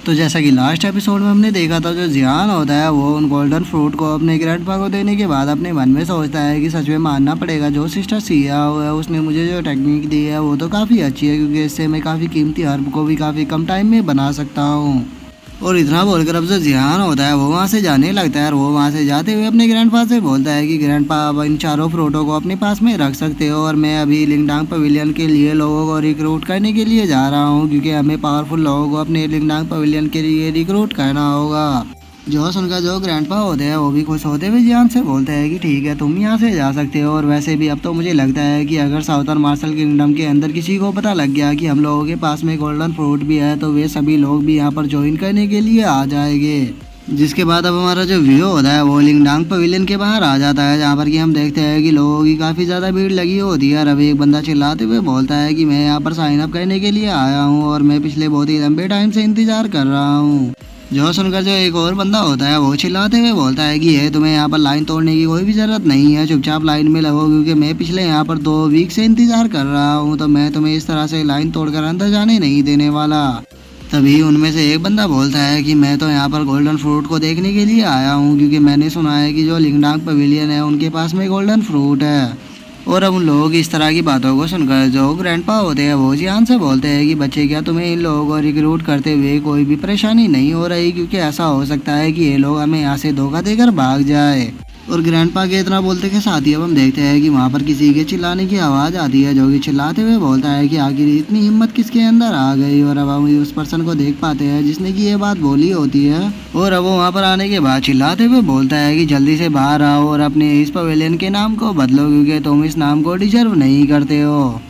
तो जैसा कि लास्ट एपिसोड में हमने देखा था, जो जियान होता है वो उन गोल्डन फ्रूट को अपने ग्रैंडपा को देने के बाद अपने मन में सोचता है कि सच में मानना पड़ेगा, जो सिस्टर सिया है उसने मुझे जो टेक्निक दी है वो तो काफ़ी अच्छी है, क्योंकि इससे मैं काफ़ी कीमती हर्ब को भी काफ़ी कम टाइम में बना सकता हूँ। और इतना बोलकर अब जो जियान होता है वो वहाँ से जाने लगता है, और वो वहाँ से जाते हुए अपने ग्रैंडपा से बोलता है कि ग्रैंडपा, अब इन चारों फ्रूटों को अपने पास में रख सकते हो, और मैं अभी लिंगडांग पवेलियन के लिए लोगों को रिक्रूट करने के लिए जा रहा हूँ, क्योंकि हमें पावरफुल लोगों को अपने लिंगडांग पवेलियन के लिए रिक्रूट करना होगा। जो सुनकर जो ग्रैंडपा होते हैं वो भी खुश होते हुए जियान से बोलते हैं कि ठीक है, तुम यहाँ से जा सकते हो, और वैसे भी अब तो मुझे लगता है कि अगर साउथर्न मार्शल किंगडम के अंदर किसी को पता लग गया कि हम लोगों के पास में गोल्डन फ्रूट भी है, तो वे सभी लोग भी यहाँ पर ज्वाइन करने के लिए आ जाएंगे। जिसके बाद अब हमारा जो व्यू होता है वो लिंगडांग पवेलियन के बाहर आ जाता है, जहाँ पर कि हम देखते हैं कि लोगों की काफ़ी ज़्यादा भीड़ लगी होती है। और अब एक बंदा चिल्लाते हुए बोलता है कि मैं यहाँ पर साइन अप करने के लिए आया हूँ, और मैं पिछले बहुत ही लंबे टाइम से इंतज़ार कर रहा हूँ। जो सुनकर जो एक और बंदा होता है वो चिल्लाते हुए बोलता है कि ये तुम्हें यहाँ पर लाइन तोड़ने की कोई भी ज़रूरत नहीं है, चुपचाप लाइन में लगो, क्योंकि मैं पिछले यहाँ पर 2 वीक से इंतज़ार कर रहा हूँ, तो मैं तुम्हें इस तरह से लाइन तोड़कर अंदर जाने नहीं देने वाला। तभी उनमें से एक बंदा बोलता है कि मैं तो यहाँ पर गोल्डन फ्रूट को देखने के लिए आया हूँ, क्योंकि मैंने सुना है कि जो लिंगडांग पवेलियन है उनके पास में गोल्डन फ्रूट है। और अब उन लोगों की इस तरह की बातों को सुनकर जो ग्रैंडपा होते हैं वो जियान से बोलते हैं कि बच्चे, क्या तुम्हें इन लोगों को रिक्रूट करते हुए कोई भी परेशानी नहीं हो रही, क्योंकि ऐसा हो सकता है कि ये लोग हमें यहाँ से धोखा देकर भाग जाए। और ग्रैंडपा के इतना बोलते के साथ ही अब हम देखते हैं कि वहाँ पर किसी के चिल्लाने की आवाज़ आती है, जो कि चिल्लाते हुए बोलता है कि आखिर इतनी हिम्मत किसके अंदर आ गई। और अब हम उस पर्सन को देख पाते हैं जिसने कि ये बात बोली होती है, और अब वो वहाँ पर आने के बाद चिल्लाते हुए बोलता है कि जल्दी से बाहर आओ और अपने इस पवेलियन के नाम को बदलो, क्योंकि तुम इस नाम को डिजर्व नहीं करते हो।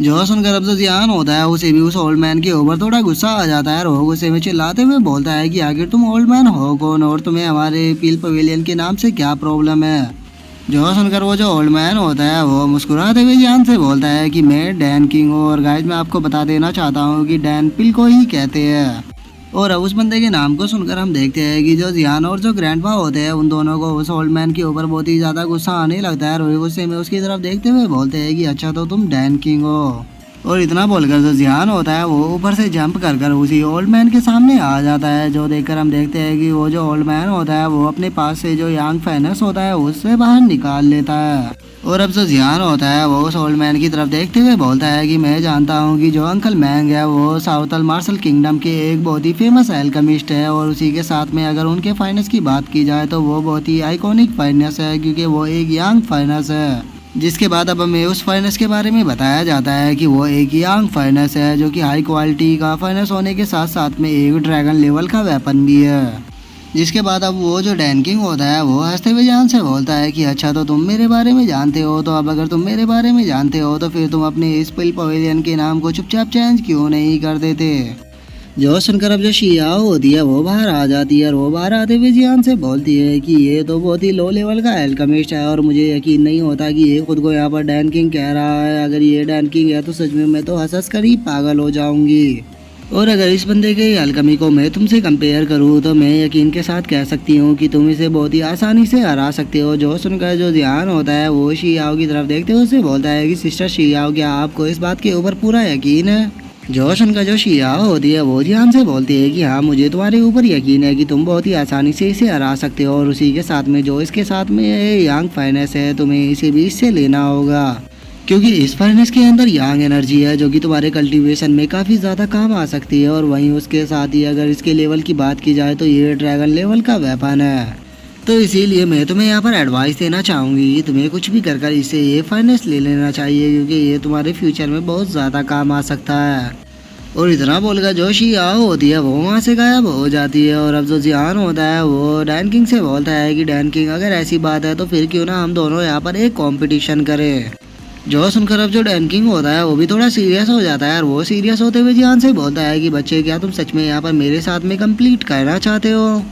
जो सुनकर अब जो जियान होता है उसे भी उस ओल्ड मैन के ऊपर थोड़ा गुस्सा आ जाता है, और वो गुस्से में चिल्लाते हुए बोलता है कि आखिर तुम ओल्ड मैन हो कौन, और तुम्हें हमारे पील पवेलियन के नाम से क्या प्रॉब्लम है। जो सुनकर वो जो ओल्ड मैन होता है वो मुस्कुराते हुए जियान से बोलता है कि मैं डैन किंग हूँ, और गाइस मैं आपको बता देना चाहता हूँ कि डैन पिल को ही कहते हैं। और अब उस बंदे के नाम को सुनकर हम देखते हैं कि जो जियान और जो ग्रैंडपा होते हैं उन दोनों को उस ओल्ड मैन के ऊपर बहुत ही ज़्यादा गुस्सा आने लगता है, और वो गुस्से में उसकी तरफ देखते हुए बोलते हैं कि अच्छा तो तुम डैन किंग हो। और इतना बोलकर जो जियान होता है वो ऊपर से जंप कर कर उसी ओल्ड मैन के सामने आ जाता है, जो देखकर हम देखते हैं कि वो जो ओल्ड मैन होता है वो अपने पास से जो यांग फाइनेंस होता है उससे बाहर निकाल लेता है। और अब जो जियान होता है वो उस ओल्ड मैन की तरफ देखते हुए बोलता है कि मैं जानता हूँ कि जो अंकल मैंग है वो साउथर्न मार्शल किंगडम के एक बहुत ही फेमस एल्केमिस्ट है, और उसी के साथ में अगर उनके फाइनेंस की बात की जाए तो वो बहुत ही आइकॉनिक फाइनेंस है, क्योंकि वो एक यांग फाइनेंस है। जिसके बाद अब हमें उस फाइनेंस के बारे में बताया जाता है कि वो एक यांग फाइनेंस है, जो कि हाई क्वालिटी का फाइनेंस होने के साथ साथ में एक ड्रैगन लेवल का वेपन भी है। जिसके बाद अब वो जो डैन किंग होता है वो हंसते हुए जियान से बोलता है कि अच्छा तो तुम मेरे बारे में जानते हो, तो अब अगर तुम मेरे बारे में जानते हो तो फिर तुम अपने इस पिल पवेलियन के नाम को चुपचाप चेंज क्यों नहीं कर देते। जो सुनकर अब जो शियाओ होती है वो बाहर आ जाती है, और वो बाहर आते हुए जियान से बोलती है कि ये तो बहुत ही लो लेवल का एल्केमिस्ट है, और मुझे यकीन नहीं होता कि ये खुद को यहाँ पर डैन किंग कह रहा है। अगर ये डैन किंग है तो सच में मैं तो हंस हंस कर ही पागल हो जाऊंगी। और अगर इस बंदे के एल्केमी को मैं तुमसे कंपेयर करूँ तो मैं यकीन के साथ कह सकती हूँ कि तुम इसे बहुत ही आसानी से हरा सकते हो। जो सुनकर जो जियान होता है वो शियाओ की तरफ देखते हुए उसे बोलता है कि सिस्टर शियाओ, क्या आपको इस बात के ऊपर पूरा यकीन है। जो सुनकर जो शियाओ होती है वो जियान से बोलती है कि हाँ, मुझे तुम्हारे ऊपर यकीन है कि तुम बहुत ही आसानी से इसे हरा सकते हो, और उसी के साथ में जो इसके साथ में यांग फाइनेंस है तुम्हें इसे भी इससे लेना होगा, क्योंकि इस फाइनेंस के अंदर यांग एनर्जी है जो कि तुम्हारे कल्टीवेशन में काफ़ी ज़्यादा काम आ सकती है। और वहीं उसके साथ ही अगर इसके लेवल की बात की जाए तो ये ड्रैगन लेवल का वेपन है। तो इसीलिए मैं तुम्हें यहाँ पर एडवाइस देना चाहूँगी, तुम्हें कुछ भी कर इसे ये फाइनेंस ले लेना चाहिए, क्योंकि ये तुम्हारे फ्यूचर में बहुत ज़्यादा काम आ सकता है। और इतना बोलकर जो शियाओ होती है वो वहाँ से गायब हो जाती है। और अब जो जियान होता है वो डैन किंग से बोलता है कि डैन किंग, अगर ऐसी बात है तो फिर क्यों ना हम दोनों यहाँ पर एक कंपटीशन करें। जो सुनकर अब जो डैन किंग होता है वो भी थोड़ा सीरियस हो जाता है, और वो सीरियस होते हुए जियान से बोलता है कि बच्चे, क्या तुम सच में यहाँ पर मेरे साथ में कंप्लीट करना चाहते हो।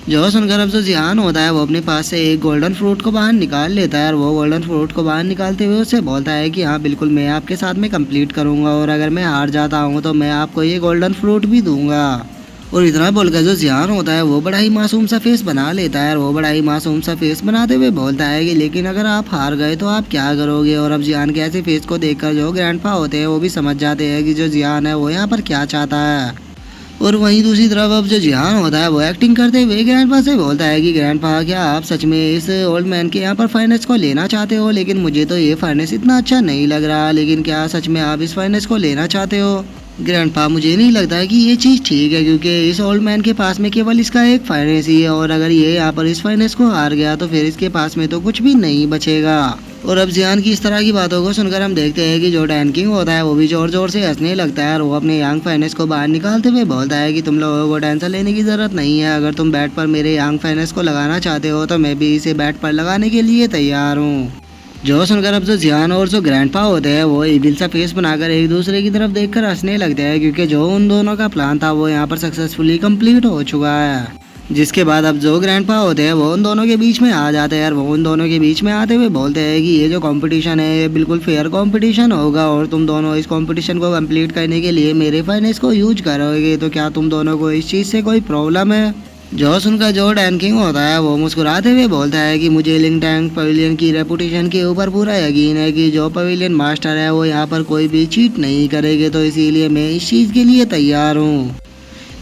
जो सुनकर अब जो जियान होता है वो अपने पास से एक गोल्डन फ्रूट को बाहर निकाल लेता है, और वो गोल्डन फ्रूट को बाहर निकालते हुए उससे बोलता है कि हाँ बिल्कुल, मैं आपके साथ में कंप्लीट करूँगा, और अगर मैं हार जाता हूँ तो मैं आपको ये गोल्डन फ्रूट भी दूंगा। और इतना बोलकर जो जियान होता है वो बड़ा ही मासूम सा फेस बना लेता है, और वो बड़ा ही मासूम सा फेस बनाते हुए बोलता है कि लेकिन अगर आप हार गए तो आप क्या करोगे। और अब जियान के ऐसे फेस को देखकर जो ग्रैंडपा होते हैं वो भी समझ जाते हैं कि जो जियान है वो यहाँ पर क्या चाहता है। और वहीं दूसरी तरफ अब जो जिहान होता है वो एक्टिंग करते हुए ग्रैंडपा से बोलता है कि ग्रैंडपा क्या आप सच में इस ओल्ड मैन के यहाँ पर फाइनेंस को लेना चाहते हो, लेकिन मुझे तो ये फाइनेंस इतना अच्छा नहीं लग रहा, लेकिन क्या सच में आप इस फाइनेंस को लेना चाहते हो? ग्रैंडपा मुझे नहीं लगता है कि ये चीज़ ठीक है, क्योंकि इस ओल्ड मैन के पास में केवल इसका एक फाइनेंस ही है, और अगर ये यहाँ पर इस फाइनेंस को हार गया तो फिर इसके पास में तो कुछ भी नहीं बचेगा। और अब जियान की इस तरह की बातों को सुनकर हम देखते हैं कि जो डैन किंग होता है वो भी जोर जोर से हंसने लगता है, और वो अपने यांग फाइनेंस को बाहर निकालते हुए बोलता है कि तुम लोगों को टेंशन लेने की ज़रूरत नहीं है, अगर तुम बैट पर मेरे यांग फाइनेंस को लगाना चाहते हो तो मैं भी इसे बैट पर लगाने के लिए तैयार हूँ। जो सुनकर अब जो जियान और जो ग्रैंडपा होते हैं वो इविल सा फेस बनाकर एक दूसरे की तरफ देखकर हंसने लगते हैं, क्योंकि जो उन दोनों का प्लान था वो यहाँ पर सक्सेसफुली कंप्लीट हो चुका है। जिसके बाद अब जो ग्रैंडपा होते हैं वो उन दोनों के बीच में आ जाते हैं, और वो उन दोनों के बीच में आते हुए बोलते हैं कि ये जो कंपटीशन है ये बिल्कुल फेयर कंपटीशन होगा, और तुम दोनों इस कंपटीशन को कंप्लीट करने के लिए मेरे फाइनेंस को यूज करोगे, तो क्या तुम दोनों को इस चीज़ से कोई प्रॉब्लम है? जो सुनकर जो डैन किंग होता है वो मुस्कुराते हुए बोलता है कि मुझे लिंग टैंग पवेलियन की रेपुटेशन के ऊपर पूरा यकीन है कि जो पवेलियन मास्टर है वो यहाँ पर कोई भी चीट नहीं करेंगे, तो इसीलिए मैं इस चीज़ के लिए तैयार हूँ।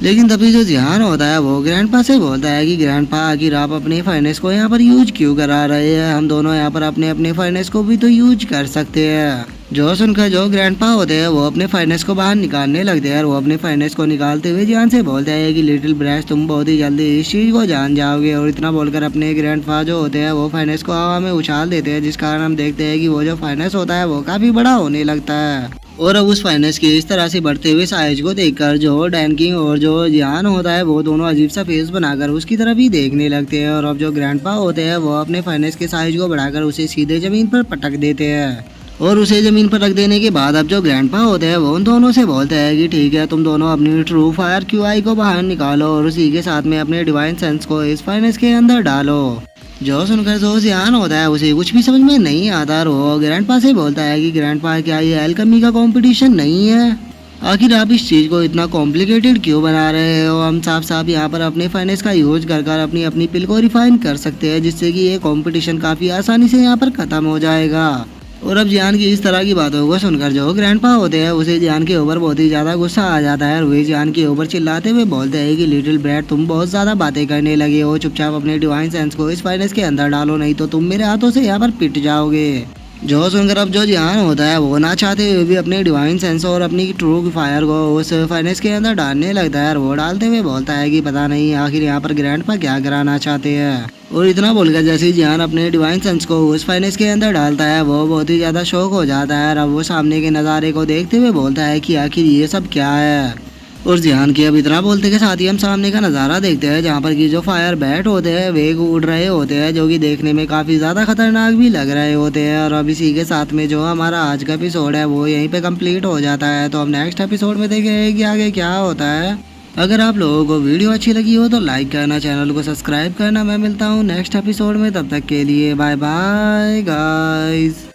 लेकिन तभी जो जिहान होता है वो ग्रैंडपा से बोलता है कि ग्रैंडपा आखिर आप अपने फाइनेंस को यहाँ पर यूज क्यों करा रहे हैं, हम दोनों यहाँ पर अपने अपने फाइनेंस को भी तो यूज कर सकते हैं। जो सुनकर जो ग्रैंडपा होते हैं वो अपने फाइनेंस को बाहर निकालने लगते हैं, और वो अपने फाइनेंस को निकालते हुए जिहान से बोलते हैं कि लिटिल ब्रैश तुम बहुत ही जल्दी इस चीज़ को जान जाओगे, और इतना बोलकर अपने ग्रैंडपा जो होते हैं वो फाइनेंस को हवा में उछाल देते हैं, जिस कारण हम देखते हैं कि वो जो फाइनेंस होता है वो काफ़ी बड़ा होने लगता है। और अब उस फाइनेंस के इस तरह से बढ़ते हुए साइज को देखकर जो डैन किंग और जो जिहान होता है वो दोनों अजीब सा फेस बनाकर उसकी तरफ ही देखने लगते हैं, और अब जो ग्रैंडपा होते हैं वो अपने फाइनेंस के साइज को बढ़ाकर उसे सीधे ज़मीन पर पटक देते हैं, और उसे ज़मीन पर रख देने के बाद अब जो ग्रैंडपा होते हैं वो उन दोनों से बोलते हैं कि ठीक है तुम दोनों अपनी ट्रू फायर QI को बाहर निकालो, और उसी के साथ में अपने डिवाइन सेंस को इस फाइनेंस के अंदर डालो। जो सुनकर जो जिहान होता है उसे कुछ भी समझ में नहीं आता, और वो ग्रैंडपा से बोलता है कि ग्रैंडपा क्या ये एल्केमी का कंपटीशन नहीं है, आखिर आप इस चीज़ को इतना कॉम्प्लिकेटेड क्यों बना रहे हो? हम साफ साफ यहाँ पर अपने फाइनेंस का यूज कर अपनी अपनी पिल को रिफाइन कर सकते हैं, जिससे कि ये कंपटीशन काफ़ी आसानी से यहाँ पर ख़त्म हो जाएगा। और अब जिहान की इस तरह की बातों को सुनकर जो ग्रैंडपा होते हैं उसे जिहान के ऊपर बहुत ही ज़्यादा गुस्सा आ जाता है, और वे जिहान के ऊपर चिल्लाते हुए बोलते हैं कि लिटिल ब्रैड तुम बहुत ज़्यादा बातें करने लगे हो, चुपचाप अपने डिवाइन सेंस को इस फाइनेंस के अंदर डालो, नहीं तो तुम मेरे हाथों से यहाँ पर पिट जाओगे। जो सुनकर अब जो जिहान होता है वो ना चाहते हुए भी अपने डिवाइन सेंस और अपनी ट्रू फायर को उस फाइनेंस के अंदर डालने लगता है, और वो डालते हुए बोलता है कि पता नहीं आखिर यहाँ पर ग्रैंडपा क्या कराना चाहते हैं। और इतना बोलकर जैसे ही जिहान अपने डिवाइन सेंस को उस फाइनेंस के अंदर डालता है वो बहुत ही ज़्यादा शौक हो जाता है, और अब वो सामने के नज़ारे को देखते हुए बोलता है कि आखिर ये सब क्या है। और जिहान के अब इतना बोलते के साथ ही हम सामने का नज़ारा देखते हैं, जहाँ पर कि जो फायर बैट होते हैं वे उड़ रहे होते हैं, जो कि देखने में काफ़ी ज़्यादा खतरनाक भी लग रहे होते हैं। और अब इसी के साथ में जो हमारा आज का एपिसोड है वो यहीं पे कंप्लीट हो जाता है, तो हम नेक्स्ट एपिसोड में देखेंगे कि आगे क्या होता है। अगर आप लोगों को वीडियो अच्छी लगी हो तो लाइक करना, चैनल को सब्सक्राइब करना। मैं मिलता हूँ नेक्स्ट एपिसोड में, तब तक के लिए बाय बाय गाइस।